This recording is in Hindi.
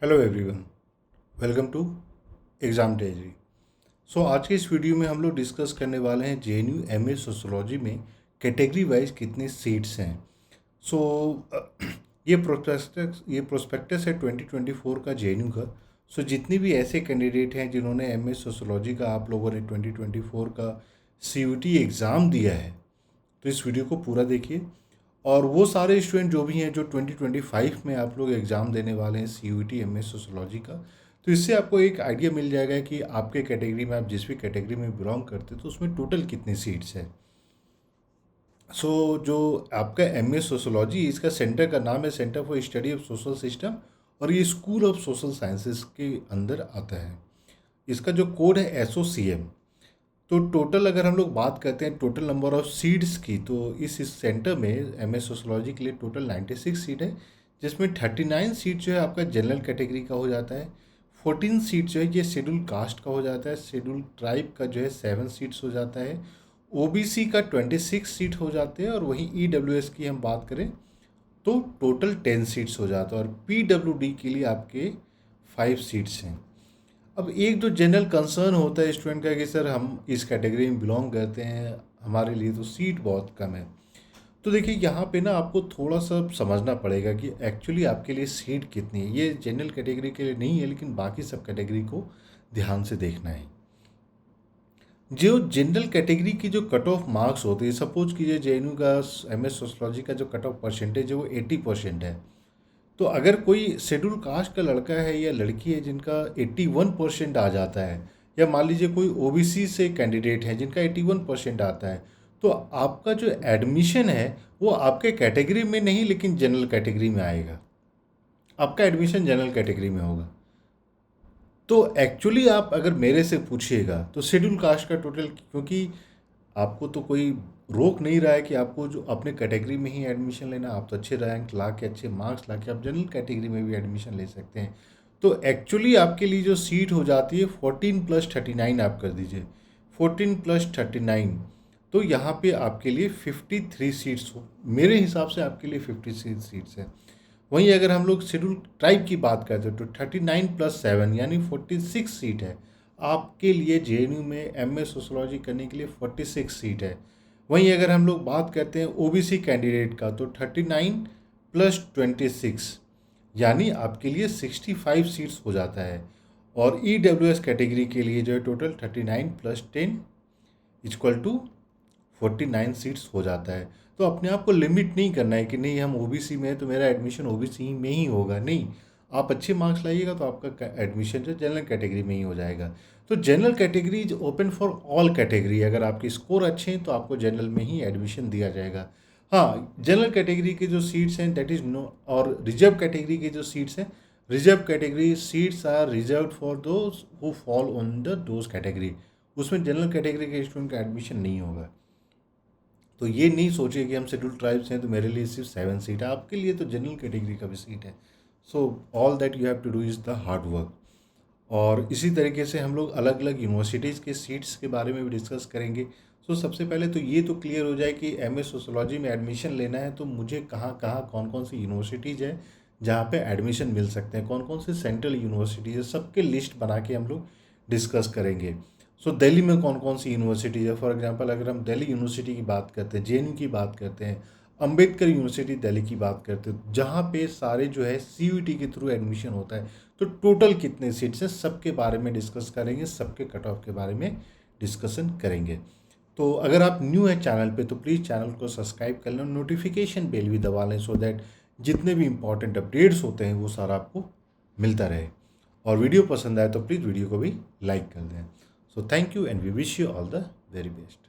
Hello everyone, welcome to exam diary. आज के इस वीडियो में हम लोग डिस्कस करने वाले हैं जेएनयू एमए सोशियोलॉजी में कैटेगरी वाइज कितने सीट्स हैं। सो ये प्रोस्पेक्टस है 2024 का जेएनयू का। जितने भी ऐसे कैंडिडेट हैं जिन्होंने एमए सोशियोलॉजी का आप लोगों ने 2024 का सीयूटी एग्ज़ाम दिया है, तो इस वीडियो को पूरा देखिए। और वो सारे स्टूडेंट जो भी हैं जो 2025 में आप लोग एग्ज़ाम देने वाले हैं सीयूटी एमए सोशियोलॉजी का, तो इससे आपको एक आइडिया मिल जाएगा कि आपके कैटेगरी में, आप जिस भी कैटेगरी में बिलोंग करते हैं, तो उसमें टोटल कितनी सीट्स हैं। जो आपका एमए सोशियोलॉजी, इसका सेंटर का नाम है centre for study of social system, और ये स्कूल ऑफ सोशल साइंसेस के अंदर आता है। इसका जो कोड है SOCM। तो टोटल अगर हम लोग बात करते हैं टोटल नंबर ऑफ सीट्स की, तो इस सेंटर में एमए सोशियोलॉजी के लिए टोटल 96 सीट है, जिसमें 39 सीट जो है आपका जनरल कैटेगरी का हो जाता है। 14 सीट जो है ये शेड्यूल कास्ट का हो जाता है। शेड्यूल ट्राइब का जो है 7 सीट्स हो जाता है। ओबीसी का 26 सीट हो जाते हैं। और वहीं ईडब्ल्यूएस की हम बात करें तो टोटल 10 सीट्स हो जाता है। और पीडब्ल्यूडी के लिए आपके 5 सीट्स हैं। अब एक जो जनरल कंसर्न होता है स्टूडेंट का कि सर हम इस कैटेगरी में बिलोंग करते हैं, हमारे लिए तो सीट बहुत कम है। तो देखिए यहाँ पे ना आपको थोड़ा सा समझना पड़ेगा कि एक्चुअली आपके लिए सीट कितनी है। ये जनरल कैटेगरी के लिए नहीं है, लेकिन बाकी सब कैटेगरी को ध्यान से देखना है। जो जनरल कैटेगरी की जो कट ऑफ मार्क्स होते हैं, सपोज कीजिए जेएनयू का एमएस सोशियोलॉजी का जो कट ऑफ परसेंटेज है वो 80% है। तो अगर कोई शेड्यूल कास्ट का लड़का है या लड़की है जिनका 81% आ जाता है, या मान लीजिए कोई ओबीसी से कैंडिडेट है जिनका 81% आता है, तो आपका जो एडमिशन है वो आपके कैटेगरी में नहीं लेकिन जनरल कैटेगरी में आएगा। आपका एडमिशन जनरल कैटेगरी में होगा। तो एक्चुअली आप अगर मेरे से पूछिएगा तो शेड्यूल कास्ट का टोटल, क्योंकि आपको तो कोई रोक नहीं रहा है कि आपको जो अपने कैटेगरी में ही एडमिशन लेना, आप तो अच्छे रैंक ला के, अच्छे मार्क्स ला के आप जनरल कैटेगरी में भी एडमिशन ले सकते हैं। तो एक्चुअली आपके लिए जो सीट हो जाती है 14 + 39, आप कर दीजिए 14 + 39। तो यहाँ पे आपके लिए 53 सीट्स हो, मेरे हिसाब से आपके लिए 56 सीट्स हैं। वहीं अगर हम लोग शेड्यूल ट्राइब की बात करते हैं तो 39 + 7 यानी 46 सीट है आपके लिए। जेएनयू में एमए सोशियोलॉजी करने के लिए 46 सीट है। वहीं अगर हम लोग बात करते हैं ओबीसी कैंडिडेट का, तो 39 + 26 यानी आपके लिए 65 सीट्स हो जाता है। और ईडब्ल्यूएस कैटेगरी के लिए जो है टोटल 39 + 10 = 49 सीट्स हो जाता है। तो अपने आप को लिमिट नहीं करना है कि नहीं हम ओबीसी में है तो मेरा एडमिशन ओबीसी में ही होगा। नहीं, आप अच्छे मार्क्स लाइएगा तो आपका एडमिशन जो जनरल कैटेगरी में ही हो जाएगा। तो general category is open for all category. अगर आपके स्कोर अच्छे हैं तो आपको जनरल में ही एडमिशन दिया जाएगा। हाँ, जनरल कैटेगरी के जो सीट्स हैं दैट इज़ नो, और रिजर्व कैटेगरी के जो सीट्स हैं, reserve category seats are reserve for those who fall on the those category. उसमें जनरल कैटेगरी के स्टूडेंट का एडमिशन नहीं होगा। तो ये नहीं सोचिए कि हम शेड्यूल ट्राइब्स हैं तो मेरे लिए सिर्फ 7 सीट है, आपके लिए तो जनरल कैटेगरी का भी सीट है। So all that you have to do is the hard work. और इसी तरीके से हम लोग अलग अलग यूनिवर्सिटीज़ के सीट्स के बारे में भी डिस्कस करेंगे। सबसे पहले तो ये तो क्लियर हो जाए कि एमए सोशियोलॉजी में एडमिशन लेना है तो मुझे कहाँ कहाँ कौन कौन सी यूनिवर्सिटीज़ है जहाँ पे एडमिशन मिल सकते हैं, कौन कौन से सेंट्रल यूनिवर्सिटीज़ है, सबके लिस्ट बना के हम लोग डिस्कस करेंगे। दिल्ली में कौन कौन सी यूनिवर्सिटीज़ है, फॉर एग्जांपल अगर हम दिल्ली यूनिवर्सिटी की बात करते हैं, जेएनयू की बात करते हैं, अंबेडकर यूनिवर्सिटी दिल्ली की बात करते हैं, जहाँ पे सारे जो है सीयूटी के थ्रू एडमिशन होता है, तो टोटल कितने सीट्स हैं सबके बारे में डिस्कस करेंगे, सबके कट ऑफ के बारे में डिस्कशन करेंगे। तो अगर आप न्यू है चैनल पे तो प्लीज़ चैनल को सब्सक्राइब कर लें, नोटिफिकेशन बेल भी दबा लें, सो दैट जितने भी इंपॉर्टेंट अपडेट्स होते हैं वो सारा आपको मिलता रहे। और वीडियो पसंद आए तो प्लीज़ वीडियो को भी लाइक कर दें। So thank you and we wish you all the very best.